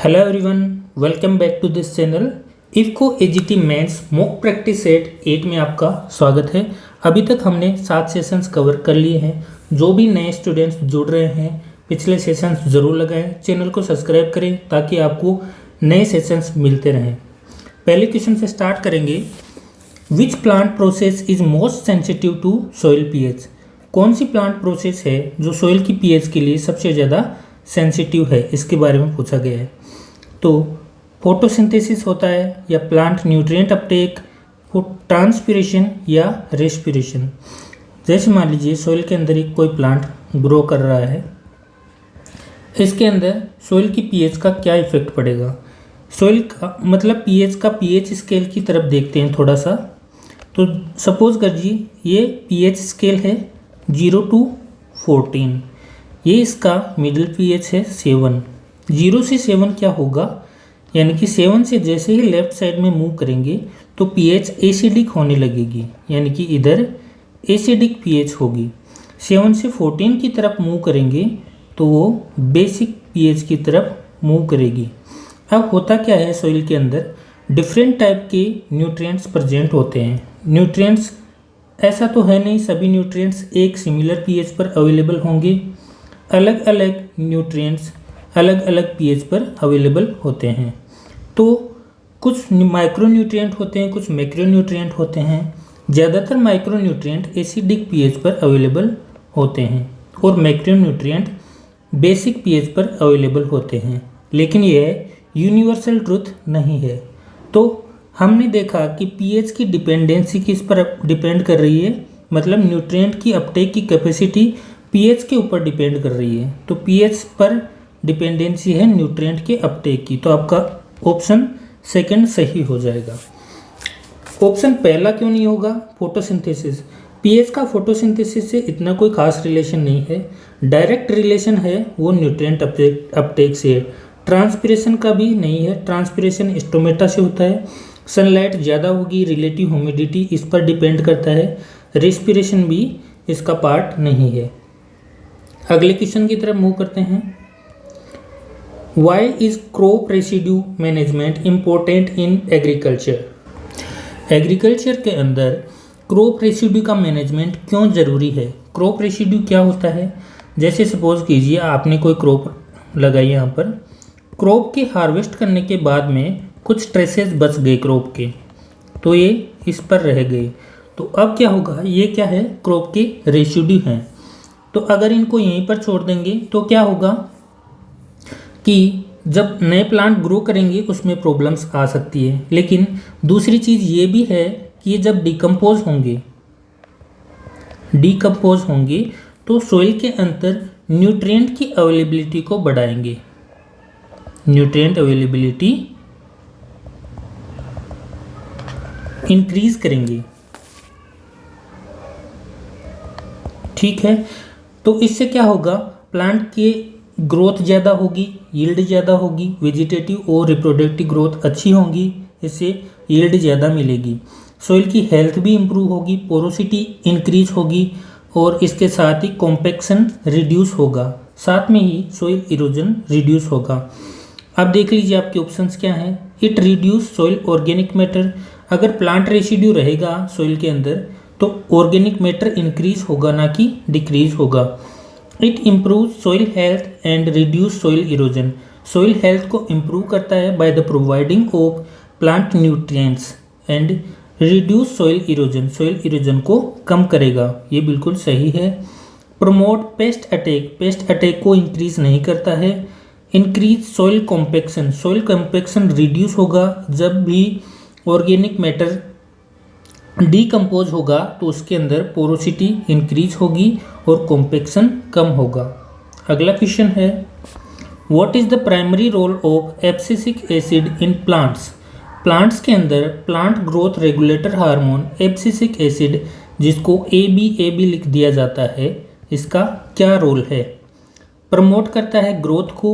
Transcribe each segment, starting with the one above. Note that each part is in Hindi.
Hello everyone, welcome back to this channel. IFFCO AGT mains mock practice set 8 में आपका स्वागत है। अभी तक हमने 7 सेशंस कवर कर लिए हैं। जो भी नए स्टूडेंट्स जुड़ रहे हैं पिछले सेशंस ज़रूर लगाएं, चैनल को सब्सक्राइब करें ताकि आपको नए सेशंस मिलते रहें। पहले क्वेश्चन से स्टार्ट करेंगे। Which plant process is most sensitive to soil pH? कौन सी प्लांट प्रोसेस है जो सॉइल की पीएच के लिए सबसे ज़्यादा सेंसिटिव है, इसके बारे में पूछा गया है। तो फोटोसिंथेसिस होता है या प्लांट न्यूट्रिएंट अपटेक, ट्रांसपिरेशन या रेस्पिरेशन। जैसे मान लीजिए सॉइल के अंदर एक कोई प्लांट ग्रो कर रहा है, इसके अंदर सॉइल की पीएच का क्या इफेक्ट पड़ेगा। सॉइल का मतलब पीएच का पीएच स्केल की तरफ देखते हैं थोड़ा सा। तो सपोज करिए ये पीएच स्केल है 0 to 14, ये इसका मिडिल पीएच है 7। 0 से 7 क्या होगा, यानी कि 7 से जैसे ही लेफ्ट साइड में मूव करेंगे तो पीएच एसिडिक होने लगेगी, यानी कि इधर एसिडिक पीएच होगी। 7 से 14 की तरफ मूव करेंगे तो वो बेसिक पीएच की तरफ मूव करेगी। अब होता क्या है, सॉइल के अंदर डिफरेंट टाइप के न्यूट्रिएंट्स प्रेजेंट होते हैं। न्यूट्रिएंट्स ऐसा तो है नहीं सभी न्यूट्रिएंट्स एक सिमिलर पीएच पर अवेलेबल होंगे। अलग अलग न्यूट्रिएंट्स अलग अलग पीएच पर अवेलेबल होते हैं। तो कुछ माइक्रो न्यूट्रिएंट होते हैं, कुछ मैक्रो न्यूट्रिएंट होते हैं। ज़्यादातर माइक्रो न्यूट्रिएंट एसिडिक पीएच पर अवेलेबल होते हैं और मैक्रो न्यूट्रिएंट बेसिक पीएच पर अवेलेबल होते हैं। लेकिन यह यूनिवर्सल ट्रुथ नहीं है। तो हमने देखा कि पीएच की डिपेंडेंसी किस पर डिपेंड कर रही है, मतलब न्यूट्रिएंट की अपटेक की कैपेसिटी पीएच के ऊपर डिपेंड कर रही है। तो पीएच पर डिपेंडेंसी है न्यूट्रिएंट के अपटेक की। तो आपका ऑप्शन सेकंड सही हो जाएगा। ऑप्शन पहला क्यों नहीं होगा? फोटोसिंथेसिस। पीएच का फोटोसिंथेसिस से इतना कोई खास रिलेशन नहीं है। डायरेक्ट रिलेशन है वो न्यूट्रिएंट अपटेक से है। ट्रांसपिरेशन का भी नहीं है, ट्रांसपिरेशन स्टोमेटा से होता है। सनलाइट ज़्यादा होगी, रिलेटिव ह्यूमिडिटी इस पर डिपेंड करता है। रेस्पिरेशन भी इसका पार्ट नहीं है। अगले क्वेश्चन की तरफ मूव करते हैं। Why is crop residue management important in agriculture? Agriculture के अंदर क्रॉप रेसिड्यू का मैनेजमेंट क्यों ज़रूरी है? क्रॉप रेसिड्यू क्या होता है? जैसे सपोज कीजिए आपने कोई क्रॉप लगाई, यहाँ पर क्रॉप के हार्वेस्ट करने के बाद में कुछ ट्रेसेस बच गए क्रॉप के, तो ये इस पर रह गए। तो अब क्या होगा, ये क्या है, क्रॉप के रेसिड्यू हैं। तो अगर इनको यहीं पर छोड़ देंगे तो क्या होगा कि जब नए प्लांट ग्रो करेंगे उसमें प्रॉब्लम्स आ सकती है। लेकिन दूसरी चीज़ ये भी है कि ये जब डिकम्पोज होंगे तो सॉइल के अंदर न्यूट्रिएंट की अवेलेबिलिटी को बढ़ाएंगे। न्यूट्रिएंट अवेलेबिलिटी इंक्रीज करेंगे, ठीक है। तो इससे क्या होगा, प्लांट की ग्रोथ ज़्यादा होगी, यील्ड ज़्यादा होगी, वेजिटेटिव और रिप्रोडक्टिव ग्रोथ अच्छी होगी, इससे यील्ड ज़्यादा मिलेगी। सॉइल की हेल्थ भी इम्प्रूव होगी, पोरोसिटी इंक्रीज होगी और इसके साथ ही कॉम्पैक्शन रिड्यूस होगा, साथ में ही सॉइल इरोजन रिड्यूस होगा। अब देख लीजिए आपके ऑप्शंस क्या हैं। It reduce soil organic matter. अगर प्लांट रेसिड्यू रहेगा सॉइल के अंदर तो ऑर्गेनिक मैटर इंक्रीज होगा, ना कि डिक्रीज होगा। It improve soil health and reduce soil erosion. Soil health को इम्प्रूव करता है by the providing of plant nutrients and reduce soil erosion. Soil erosion को कम करेगा, ये बिल्कुल सही है। Promote paste attack. Paste attack को इंक्रीज नहीं करता है। Increase soil compaction. Soil compaction reduce होगा जब भी ऑर्गेनिक मैटर डीकम्पोज होगा तो उसके अंदर पोरोसिटी इंक्रीज होगी और कॉम्पैक्शन कम होगा। अगला क्वेश्चन है, what is the primary role of abscisic acid in plants? Plants के अंदर plant growth regulator hormone abscisic acid, जिसको ABAB लिख दिया जाता है, इसका क्या रोल है? प्रमोट करता है ग्रोथ को,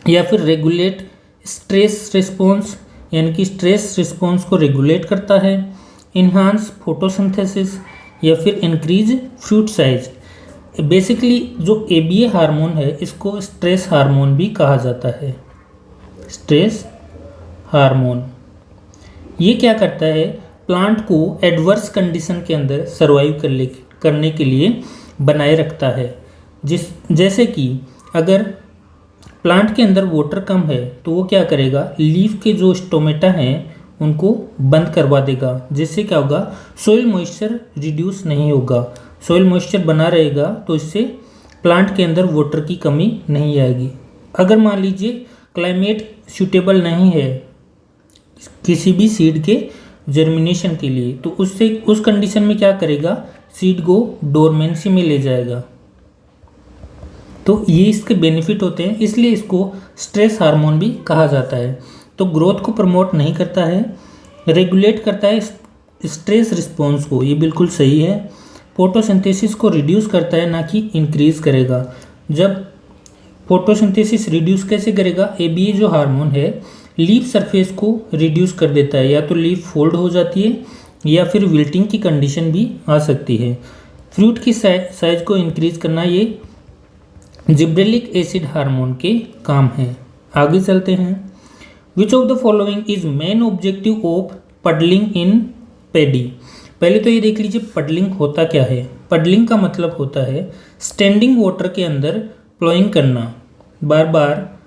या फिर रेगुलेट स्ट्रेस रिस्पॉन्स, यानी कि स्ट्रेस रिस्पॉन्स को रेगुलेट करता है, इन्हांस फोटोसिंथेसिस, या फिर इंक्रीज फ्रूट साइज। बेसिकली जो ABA हार्मोन है इसको स्ट्रेस हार्मोन भी कहा जाता है। Stress hormone. ये क्या करता है, प्लांट को एडवर्स कंडीशन के अंदर सर्वाइव करने के लिए बनाए रखता है। जैसे कि अगर प्लांट के अंदर वाटर कम है तो वो क्या करेगा, लीफ के जो स्टोमेटा हैं उनको बंद करवा देगा, जिससे क्या होगा, सोइल मॉइस्चर रिड्यूस नहीं होगा, सोइल मॉइस्चर बना रहेगा, तो इससे प्लांट के अंदर वाटर की कमी नहीं आएगी। अगर मान लीजिए क्लाइमेट सूटेबल नहीं है किसी भी सीड के जर्मिनेशन के लिए, तो उस कंडीशन में क्या करेगा, सीड को डोरमेंसी में ले जाएगा। तो ये इसके बेनिफिट होते हैं, इसलिए इसको स्ट्रेस हार्मोन भी कहा जाता है। तो ग्रोथ को प्रमोट नहीं करता है, रेगुलेट करता है स्ट्रेस रिस्पॉन्स को, ये बिल्कुल सही है। फोटोसिंथेसिस को रिड्यूस करता है, ना कि इंक्रीज करेगा। जब फोटोसिंथेसिस रिड्यूस कैसे करेगा, एबीए जो हार्मोन है लीफ सरफेस को रिड्यूस कर देता है, या तो लीफ फोल्ड हो जाती है या फिर विल्टिंग की कंडीशन भी आ सकती है। फ्रूट की साइज को इंक्रीज करना, ये जिब्रेलिक एसिड हार्मोन के काम है। आगे चलते हैं। Which of the following is main objective of puddling in paddy. पहले तो ये देख लीजिए पडलिंग होता क्या है। पडलिंग का मतलब होता है स्टैंडिंग वाटर के अंदर प्लॉइंग करना, बार बार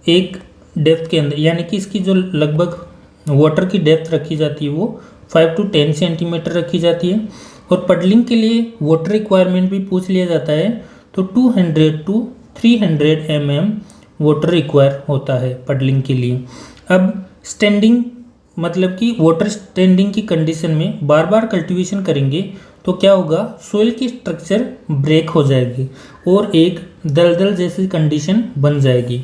एक डेप्थ के अंदर, यानी कि इसकी जो लगभग वाटर की डेप्थ रखी जाती है वो 5 to 10 सेंटीमीटर रखी जाती है। और पडलिंग के लिए वाटर रिक्वायरमेंट भी पूछ लिया जाता है, तो 200 to 300 mm वाटर रिक्वायर होता है पडलिंग के लिए। अब स्टैंडिंग मतलब कि वाटर स्टैंडिंग की कंडीशन में बार बार कल्टीवेशन करेंगे तो क्या होगा, सोइल की स्ट्रक्चर ब्रेक हो जाएगी और एक दलदल जैसी कंडीशन बन जाएगी।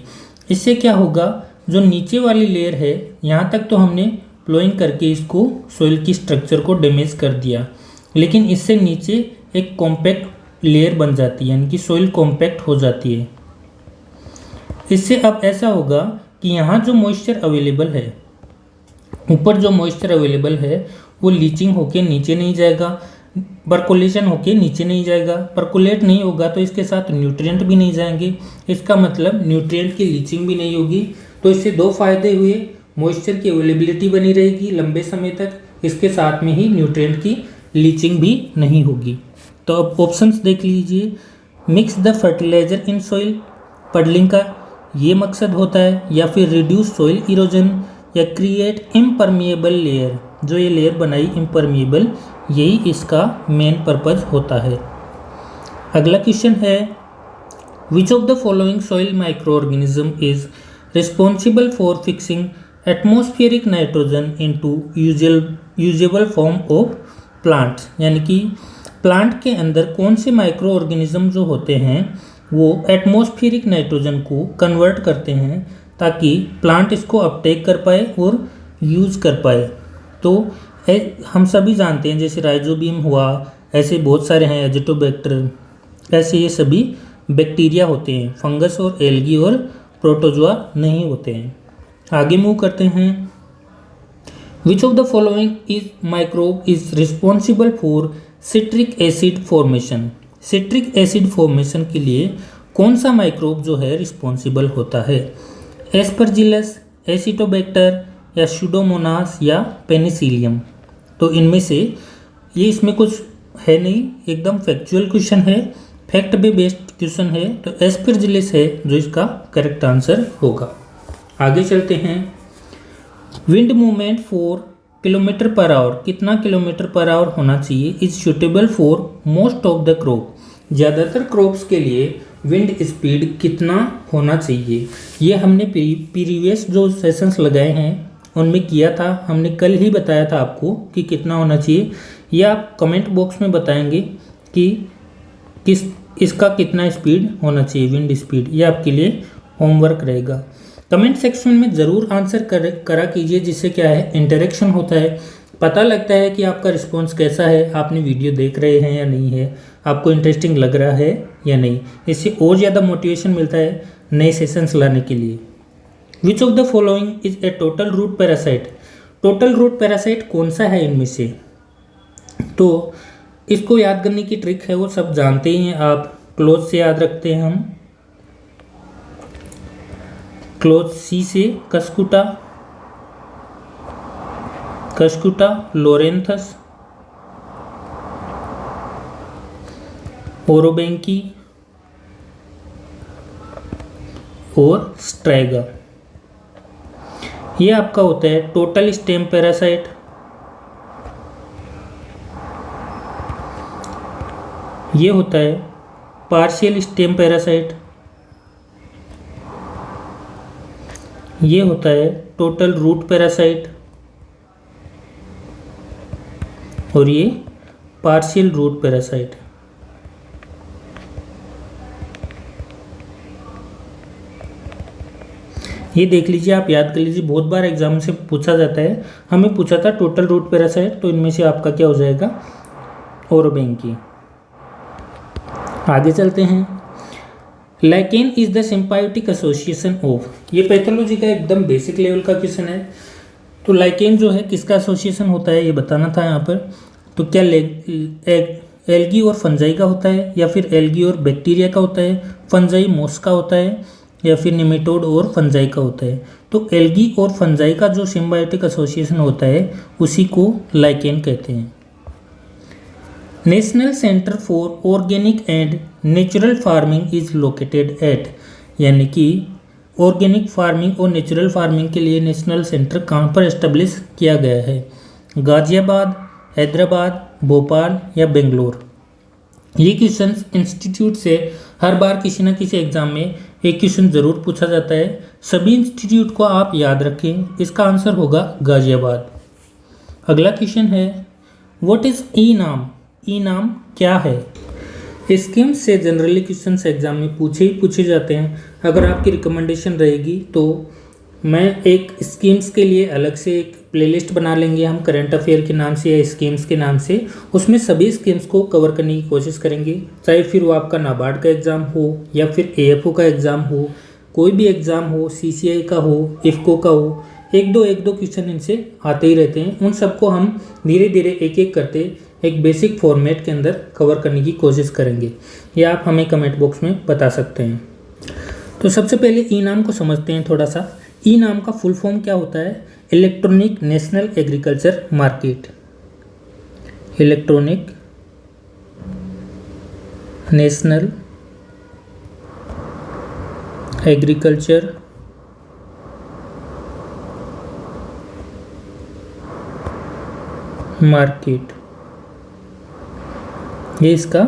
इससे क्या होगा, जो नीचे वाली लेयर है यहाँ तक तो हमने प्लोइंग करके इसको सोइल की स्ट्रक्चर को डैमेज कर दिया, लेकिन इससे नीचे एक कॉम्पैक्ट लेयर बन जाती है, यानी कि सोइल कॉम्पैक्ट हो जाती है। इससे अब ऐसा होगा कि यहाँ जो मॉइस्चर अवेलेबल है, ऊपर जो मॉइस्चर अवेलेबल है वो लीचिंग होके नीचे नहीं जाएगा, परकोलेशन होके नीचे नहीं जाएगा। परकोलेट नहीं होगा तो इसके साथ न्यूट्रिएंट भी नहीं जाएंगे, इसका मतलब न्यूट्रिएंट की लीचिंग भी नहीं होगी। तो इससे दो फायदे हुए, मॉइस्चर की अवेलेबिलिटी बनी रहेगी लंबे समय तक, इसके साथ में ही न्यूट्रिएंट की लीचिंग भी नहीं होगी। तो अब ऑप्शंस देख लीजिए। Mix the fertiliser in soil, puddling का ये मकसद होता है, या फिर रिड्यूस सॉइल इरोजन, या क्रिएट इम्परमिएबल लेयर, जो ये लेयर बनाई इम्परमिएबल, यही इसका मेन पर्पज होता है। अगला क्वेश्चन है, विच of the following soil micro organism is responsible for fixing atmospheric nitrogen into usable form of plants. यानी कि प्लांट के अंदर कौन से माइक्रो ऑर्गेनिज्म जो होते हैं वो एटमॉस्फेरिक नाइट्रोजन को कन्वर्ट करते हैं ताकि प्लांट इसको अपटेक कर पाए और यूज़ कर पाए। तो हम सभी जानते हैं, जैसे राइजोबियम हुआ, ऐसे बहुत सारे हैं, एजिटोबैक्टर, ऐसे ये सभी बैक्टीरिया होते हैं, फंगस और एल्गी और प्रोटोजोआ नहीं होते हैं। आगे मूव करते हैं। Which of the following is microbe is responsible for citric acid formation. Citric acid formation के लिए कौन सा माइक्रोब जो है रिस्पॉन्सिबल होता है, एस्परजिलस, एसिटोबैक्टर, या सूडोमोनास, या पेनिसिलियम। तो इनमें से ये इसमें कुछ है नहीं, एकदम फैक्चुअल क्वेश्चन है, फैक्ट पे बेस्ड क्वेश्चन है, तो एस्परजिलस है जो इसका करेक्ट आंसर होगा। आगे चलते हैं। Wind movement 4 kilometre per hour, कितना किलोमीटर पर आवर होना चाहिए, is suitable for most of the crop. ज़्यादातर क्रॉप्स के लिए विंड स्पीड कितना होना चाहिए, ये हमने प्रीवियस जो सेशंस लगाए हैं उनमें किया था, हमने कल ही बताया था आपको कि कितना होना चाहिए। ये आप कमेंट बॉक्स में बताएंगे कि इसका कितना स्पीड होना चाहिए, विंड स्पीड, ये आपके लिए होमवर्क रहेगा। कमेंट सेक्शन में ज़रूर आंसर करा कीजिए, जिससे क्या है, इंटरेक्शन होता है, पता लगता है कि आपका रिस्पॉन्स कैसा है, आपने वीडियो देख रहे हैं या नहीं है, आपको इंटरेस्टिंग लग रहा है या नहीं। इससे और ज़्यादा मोटिवेशन मिलता है नए सेशंस लाने के लिए। Which of the following is a total root parasite. Total root parasite कौन सा है इनमें से, तो इसको याद करने की ट्रिक है, वो सब जानते ही हैं आप, क्लोज से याद रखते हैं हम। क्लोज सी से कस्कुटा, कस्कुटा लोरेंथस, ओरोबेंकी और स्ट्राइगा। ये आपका होता है टोटल स्टेम पैरासाइट। ये होता है पार्शियल स्टेम पैरासाइट। ये होता है टोटल रूट पैरासाइट और ये पार्शियल रूट पैरासाइट। ये देख लीजिए, आप याद कर लीजिए, बहुत बार एग्जाम से पूछा जाता है। हमें पूछा था टोटल रूट पैरासाइट, तो इनमें से आपका क्या हो जाएगा, ओरोबेंकी। आगे चलते हैं। Lichen is the symbiotic association of, ये पैथोलॉजी का एकदम बेसिक लेवल का क्वेश्चन है। तो लाइकेन जो है किसका एसोसिएशन होता है ये बताना था यहाँ पर। तो क्या एल्गी और फंजाई का होता है, या फिर एल्गी और बैक्टीरिया का होता है, फंजाई मोस का होता है, या फिर निमेटोड और फंजाई का होता है। तो एल्गी और फंजाई का जो सिम्बायोटिक एसोसिएशन होता है उसी को लाइकेन कहते हैं। National centre for organic and natural farming is located at, यानी कि ऑर्गेनिक फार्मिंग और नेचुरल फार्मिंग के लिए नेशनल सेंटर कहाँ पर एस्टेब्लिश किया गया है, गाजियाबाद, हैदराबाद, भोपाल या बेंगलोर। ये क्वेश्चन इंस्टीट्यूट से हर बार किसी न किसी एग्जाम में एक क्वेश्चन जरूर पूछा जाता है। सभी इंस्टीट्यूट को आप याद रखें, इसका आंसर होगा गाजियाबाद। अगला क्वेश्चन है व्हाट इज ई नाम, ई नाम क्या है। स्कीम से जनरली क्वेश्चन एग्जाम में पूछे जाते हैं। अगर आपकी रिकमेंडेशन रहेगी तो मैं एक स्कीम्स के लिए अलग से एक प्लेलिस्ट बना लेंगे हम, करंट अफेयर के नाम से या स्कीम्स के नाम से। उसमें सभी स्कीम्स को कवर करने की कोशिश करेंगे, चाहे फिर वो आपका नाबार्ड का एग्ज़ाम हो या फिर एएफओ का एग्ज़ाम हो, कोई भी एग्ज़ाम हो, सीसीआई का हो, इफ्को का हो। एक दो क्वेश्चन इनसे आते ही रहते हैं। उन सबको हम धीरे धीरे एक एक करते एक बेसिक फॉर्मेट के अंदर कवर करने की कोशिश करेंगे। या आप हमें कमेंट बॉक्स में बता सकते हैं। तो सबसे पहले ई नाम को समझते हैं थोड़ा सा। ई नाम का फुल फॉर्म क्या होता है, electronic national agriculture market. Electronic national agriculture market, ये इसका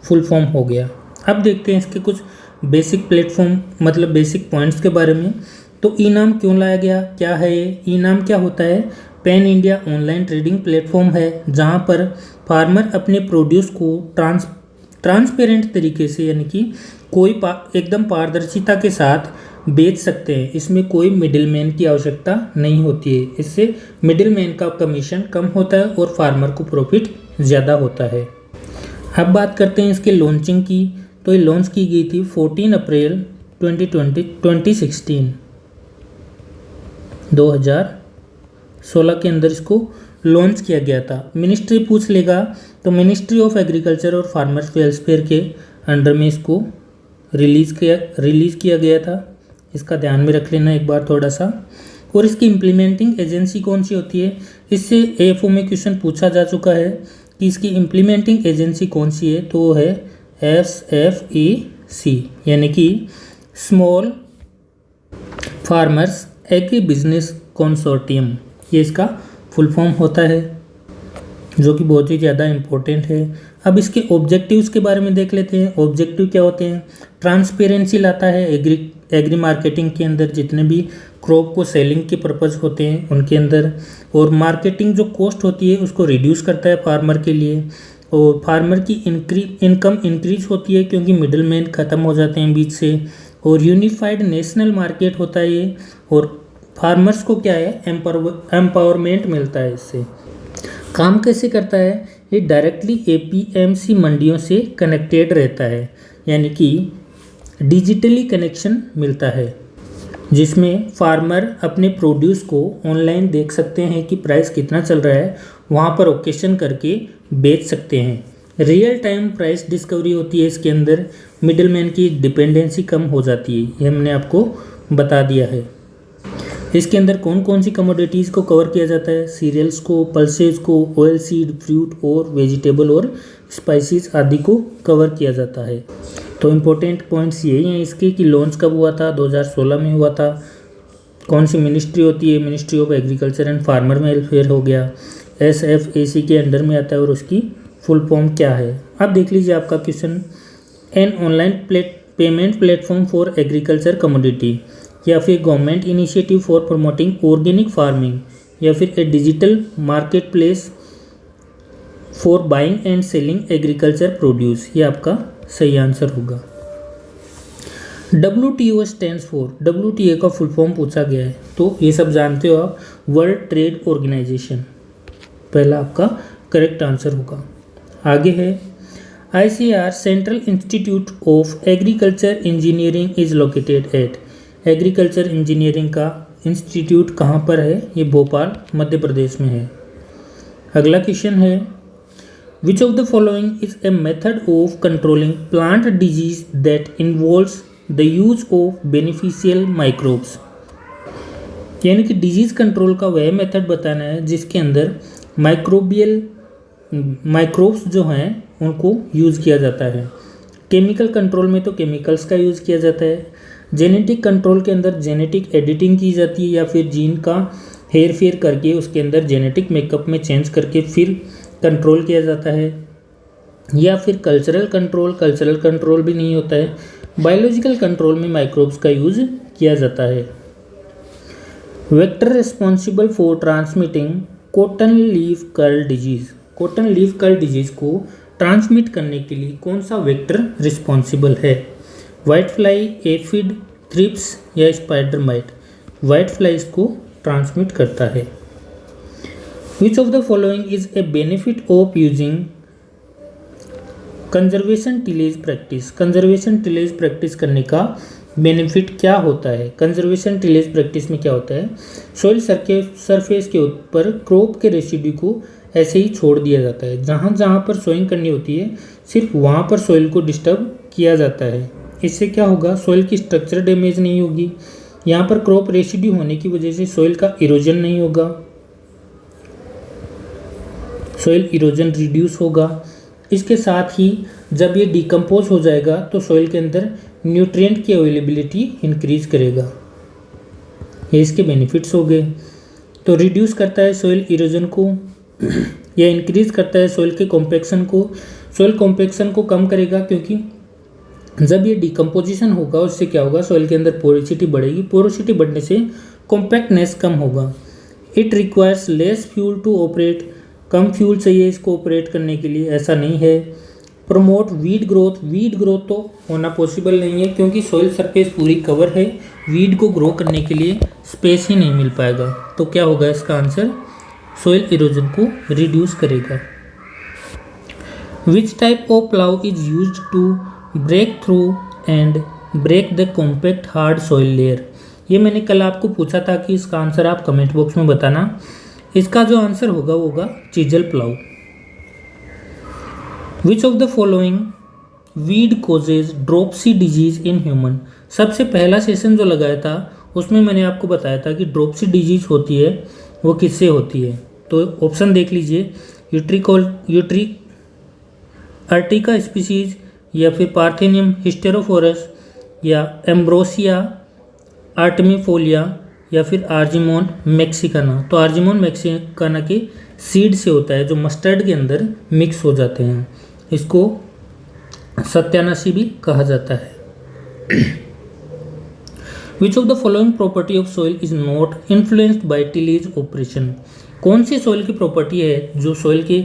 फुल फॉर्म हो गया। अब देखते हैं इसके कुछ बेसिक प्लेटफॉर्म मतलब बेसिक पॉइंट्स के बारे में। तो ई नाम क्यों लाया गया, क्या है ये, ई नाम क्या होता है। Pan India online trading platform है जहां पर फार्मर अपने प्रोड्यूस को ट्रांसपेरेंट तरीके से, यानी कि कोई एकदम पारदर्शिता के साथ बेच सकते हैं। इसमें कोई मिडिलमैन की आवश्यकता नहीं होती है। इससे मिडिलमैन का कमीशन कम होता है और फार्मर को प्रॉफिट ज़्यादा होता है। अब बात करते हैं इसके लॉन्चिंग की। तो ये लॉन्च की गई थी 14 अप्रैल 2016 के अंदर इसको लॉन्च किया गया था। मिनिस्ट्री पूछ लेगा तो मिनिस्ट्री ऑफ एग्रीकल्चर और फार्मर्स वेलफेयर के अंडर में इसको रिलीज़ किया गया था। इसका ध्यान में रख लेना एक बार थोड़ा सा। और इसकी इम्प्लीमेंटिंग एजेंसी कौन सी होती है, इससे एएफओ में क्वेश्चन पूछा जा चुका है कि इसकी इम्प्लीमेंटिंग एजेंसी कौन सी है। तो वो है SFEC, यानी कि small farmers agri business consortium. ये इसका फुल फॉर्म होता है, जो कि बहुत ही ज़्यादा इम्पोर्टेंट है। अब इसके ऑब्जेक्टिव्स के बारे में देख लेते हैं। ऑब्जेक्टिव क्या होते हैं, ट्रांसपेरेंसी लाता है एग्री मार्केटिंग के अंदर, जितने भी क्रॉप को सेलिंग के पर्पज़ होते हैं उनके अंदर। और मार्केटिंग जो कॉस्ट होती है उसको रिड्यूस करता है फार्मर के लिए। और फार्मर की इनकम इंक्रीज होती है क्योंकि मिडिलमैन ख़त्म हो जाते हैं बीच से। और यूनिफाइड नेशनल मार्केट होता है ये। और फार्मर्स को क्या है, एम्पावरमेंट मिलता है इससे। काम कैसे करता है, ये डायरेक्टली APMC मंडियों से कनेक्टेड रहता है, यानी कि डिजिटली कनेक्शन मिलता है, जिसमें फार्मर अपने प्रोड्यूस को ऑनलाइन देख सकते हैं कि प्राइस कितना चल रहा है, वहाँ पर ओकेशन करके बेच सकते हैं। रियल टाइम प्राइस डिस्कवरी होती है इसके अंदर। मिडिलमैन की डिपेंडेंसी कम हो जाती है, ये हमने आपको बता दिया है। इसके अंदर कौन कौन सी कमोडिटीज़ को कवर किया जाता है, सीरियल्स को, पल्सेस को, ऑयल सीड, फ्रूट और वेजिटेबल और स्पाइसेस आदि को कवर किया जाता है। तो इम्पोर्टेंट पॉइंट्स यही हैं इसके कि लॉन्च कब हुआ था, 2016 में हुआ था। कौन सी मिनिस्ट्री होती है, ministry of agriculture and farmer welfare हो गया, SFAC के अंडर में आता है और उसकी फुल फॉर्म क्या है। अब देख लीजिए आपका question, an online payment platform for agriculture commodity, या फिर government initiative for promoting organic farming, या फिर a digital market place for buying and selling agriculture produce, ये आपका सही आंसर होगा। WTO स्टैंड्स फॉर, WTO का फुल फॉर्म पूछा गया है तो ये सब जानते हो आप, वर्ल्ड ट्रेड ऑर्गेनाइजेशन, पहला आपका करेक्ट आंसर होगा। आगे है ICAR central institute of agriculture engineering is located at, agriculture engineering का इंस्टीट्यूट कहाँ पर है, ये भोपाल मध्य प्रदेश में है। अगला क्वेश्चन है, विच of the following is a method of controlling plant disease that involves the use of beneficial microbes, यानी कि डिजीज कंट्रोल का वह मेथड बताना है जिसके अंदर माइक्रोब्स जो हैं उनको यूज़ किया जाता है। केमिकल कंट्रोल में तो केमिकल्स का यूज़ किया जाता है, जेनेटिक कंट्रोल के अंदर जेनेटिक एडिटिंग की जाती है या फिर जीन का हेर फेर करके उसके अंदर जेनेटिक मेकअप में चेंज करके फिर कंट्रोल किया जाता है, या फिर कल्चरल कंट्रोल भी नहीं होता है, बायोलॉजिकल कंट्रोल में माइक्रोब्स का यूज़ किया जाता है। Vector responsible for transmitting cotton leaf curl disease, cotton leaf curl disease को ट्रांसमिट करने के लिए कौन सा वेक्टर रिस्पॉन्सिबल है, वाइट फ्लाई, एफिड, थ्रिप्स या स्पाइडर माइट। वाइट फ्लाई इसको ट्रांसमिट करता है। विच of the following is A benefit of using conservation tillage practice, conservation tillage practice करने का बेनिफिट क्या होता है। कंजर्वेशन टिलेज प्रैक्टिस में क्या होता है, सॉइल सरफेस के ऊपर क्रॉप के रेसिड्यू को ऐसे ही छोड़ दिया जाता है, जहाँ जहाँ पर सोइंग करनी होती है सिर्फ वहाँ पर सॉइल को डिस्टर्ब किया जाता है। इससे क्या होगा, सॉइल की स्ट्रक्चर डैमेज नहीं होगी, यहाँ पर क्रॉप रेसिड्यू होने की वजह से सॉइल का इरोजन नहीं होगा, सॉइल इरोजन रिड्यूस होगा। इसके साथ ही जब ये डिकम्पोज हो जाएगा तो सॉइल के अंदर न्यूट्रिएंट की अवेलेबिलिटी इंक्रीज करेगा, ये इसके बेनिफिट्स हो गए। तो रिड्यूस करता है सॉइल इरोजन को या इंक्रीज करता है सॉइल के कॉम्पैक्शन को, सॉइल कॉम्पैक्शन को कम करेगा क्योंकि जब ये डिकम्पोजिशन होगा उससे क्या होगा, सॉइल के अंदर पोरोसिटी बढ़ेगी, पोरोसिटी बढ़ने से कॉम्पैक्टनेस कम होगा। It requires less fuel to operate, कम फ्यूल चाहिए इसको ऑपरेट करने के लिए, ऐसा नहीं है। Promote weed growth, weed growth तो होना पॉसिबल नहीं है क्योंकि सॉइल सरफेस पूरी कवर है, वीड को ग्रो करने के लिए स्पेस ही नहीं मिल पाएगा। तो क्या होगा इसका आंसर, सॉइल इरोजन को रिड्यूस करेगा। Which type of plough is used to break through and break the compact hard soil layer, ये मैंने कल आपको पूछा था कि इसका आंसर आप कमेंट बॉक्स में बताना। इसका जो आंसर होगा वो होगा chisel plough. Which of the following weed causes dropsy disease in human, सबसे पहला सेशन जो लगाया था उसमें मैंने आपको बताया था कि ड्रोपसी डिजीज होती है वो किससे होती है। तो ऑप्शन देख लीजिए, यूट्रिक अर्टिका स्पीसीज, या फिर पार्थेनियम हिस्टेरोफोरस, या एम्ब्रोसिया आर्टमीफोलिया, या फिर आर्जिमोन मैक्सिकाना। तो आर्जिमोन मैक्सिकाना के सीड से होता है जो मस्टर्ड के अंदर मिक्स हो जाते हैं, इसको सत्यानाशी भी कहा जाता है। विच of the following property of soil is not influenced by tillage operation, कौन सी सॉइल की प्रॉपर्टी है जो सॉइल के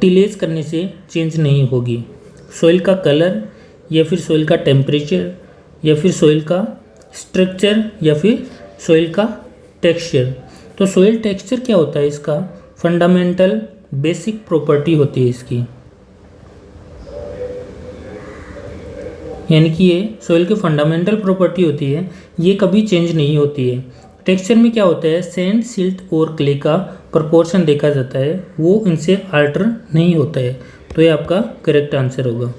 टिलेज करने से चेंज नहीं होगी, सॉइल का कलर, या फिर सॉइल का टेम्परेचर, या फिर सॉइल का स्ट्रक्चर, या फिर सॉइल का टेक्सचर। तो सॉइल टेक्सचर क्या होता है, इसका फंडामेंटल बेसिक प्रॉपर्टी होती है इसकी, यानी कि ये सॉइल की फंडामेंटल प्रॉपर्टी होती है, ये कभी चेंज नहीं होती है। टेक्सचर में क्या होता है, सैंड, सिल्ट और क्ले का प्रोपोर्शन देखा जाता है, वो इनसे अल्टर नहीं होता है। तो ये आपका करेक्ट आंसर होगा।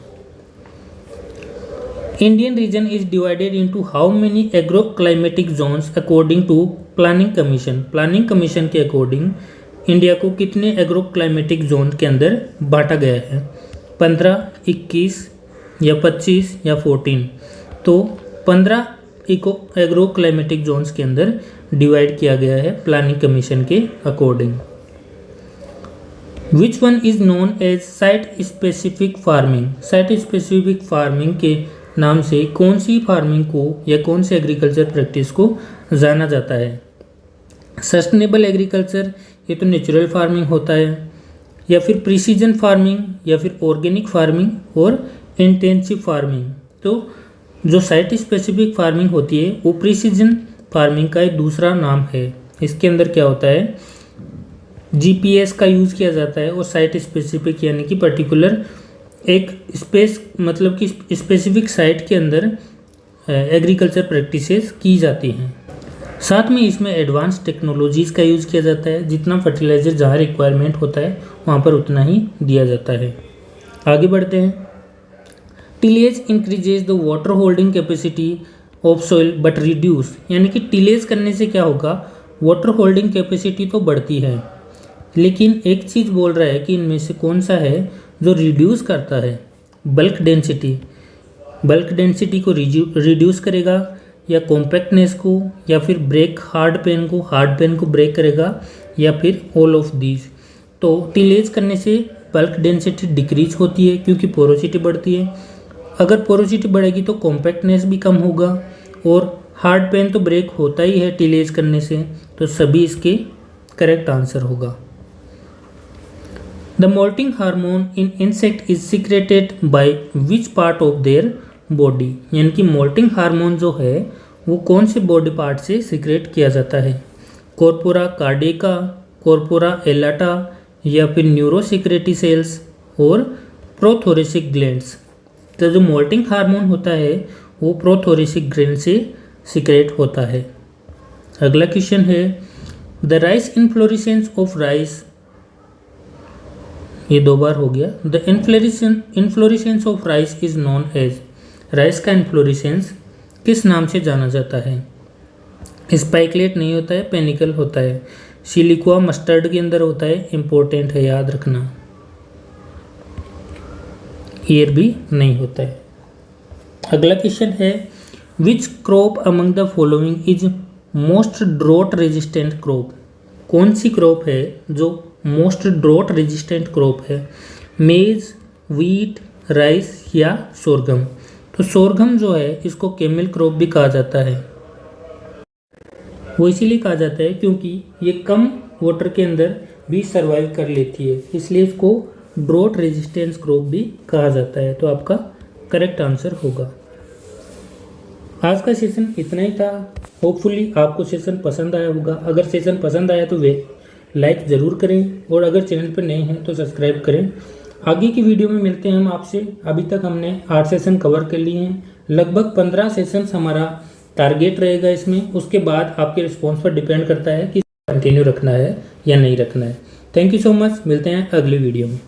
Indian region is divided into how many agro climatic zones according to planning commission. Planning commission के अकॉर्डिंग इंडिया को कितने एग्रो क्लाइमेटिक जोन के अंदर बांटा गया है? 15, 21 या 25 या 14? तो 15 एग्रो क्लाइमेटिक जोन्स के अंदर डिवाइड किया गया है प्लानिंग कमीशन के according. Which one is known as site specific farming? Site specific farming के नाम से कौन सी फार्मिंग को या कौन से एग्रीकल्चर प्रैक्टिस को जाना जाता है? सस्टेनेबल एग्रीकल्चर, ये तो नेचुरल फार्मिंग होता है, या फिर प्रिसीजन फार्मिंग, या फिर ऑर्गेनिक फार्मिंग और इंटेंसिव फार्मिंग। तो जो साइट स्पेसिफिक फार्मिंग होती है वो प्रिसीजन फार्मिंग का एक दूसरा नाम है। इसके अंदर क्या होता है, जीपीएस का यूज़ किया जाता है और साइट स्पेसिफिक यानी कि पर्टिकुलर एक स्पेस, मतलब कि स्पेसिफिक साइट के अंदर एग्रीकल्चर प्रैक्टिसेस की जाती हैं। साथ में इसमें एडवांस टेक्नोलॉजीज़ का यूज़ किया जाता है। जितना फर्टिलाइज़र जहाँ रिक्वायरमेंट होता है वहाँ पर उतना ही दिया जाता है। आगे बढ़ते हैं। Tillage increases the water holding capacity of soil but reduce, यानी कि टिलेज करने से क्या होगा, वाटर होल्डिंग कैपेसिटी तो बढ़ती है, लेकिन एक चीज़ बोल रहा है कि इनमें से कौन सा है जो रिड्यूस करता है? Bulk density. बल्क डेंसिटी को रिड्यूस करेगा, या कॉम्पैक्टनेस को, या फिर ब्रेक हार्ड पेन को ब्रेक करेगा, या फिर ऑल ऑफ दीज। तो टिलेज करने से बल्क डेंसिटी डिक्रीज होती है क्योंकि पोरोसिटी बढ़ती है। अगर पोरोसिटी बढ़ेगी तो कॉम्पैक्टनेस भी कम होगा, और हार्ड पेन तो ब्रेक होता ही है टिलेज करने से। तो सभी इसके करेक्ट आंसर होगा। The moulting hormone in insect is secreted by which part of their body, यानी कि मोल्टिंग हार्मोन जो है वो कौन से बॉडी पार्ट से सिक्रेट किया जाता है? कॉर्पोरा कार्डिका, कॉर्पोरा एलाटा, या फिर न्यूरोसिक्रेटी सेल्स और प्रोथोरेसिक ग्लैंड्स। तो जो मोल्टिंग हार्मोन होता है वो प्रोथोरेसिक ग्लैंड से सिक्रेट होता है। अगला क्वेश्चन है, the rice inflorescence of rice, ये 2 बार हो गया। The inflorescence of rice is known as, rice का इन्फ्लोरेसेंस किस नाम से जाना जाता है? स्पाइकलेट नहीं होता है, पेनिकल होता है। सिलिकुआ मस्टर्ड के अंदर होता है, इंपॉर्टेंट है याद रखना। ईयर भी नहीं होता है। अगला क्वेश्चन है, which crop among the following is most drought resistant crop? कौन सी क्रॉप है जो मोस्ट ड्रॉट रेजिस्टेंट क्रॉप है? मेज, वीट, राइस या सोरगम? तो सोरगम जो है इसको कैमल क्रॉप भी कहा जाता है। वो इसीलिए कहा जाता है क्योंकि ये कम वाटर के अंदर भी सर्वाइव कर लेती है, इसलिए इसको ड्रॉट रेजिस्टेंस क्रॉप भी कहा जाता है। तो आपका करेक्ट आंसर होगा। आज का सेशन इतना ही था। होपफुली आपको सेशन पसंद आया होगा। अगर सेशन पसंद आया तो वे लाइक ज़रूर करें, और अगर चैनल पर नए हैं तो सब्सक्राइब करें। आगे की वीडियो में मिलते हैं हम आपसे। अभी तक हमने 8 सेशन कवर कर लिए हैं। लगभग 15 सेशंस हमारा टारगेट रहेगा इसमें। उसके बाद आपके रिस्पॉन्स पर डिपेंड करता है कि कंटिन्यू रखना है या नहीं रखना है। Thank you so much. मिलते हैं अगली वीडियो में।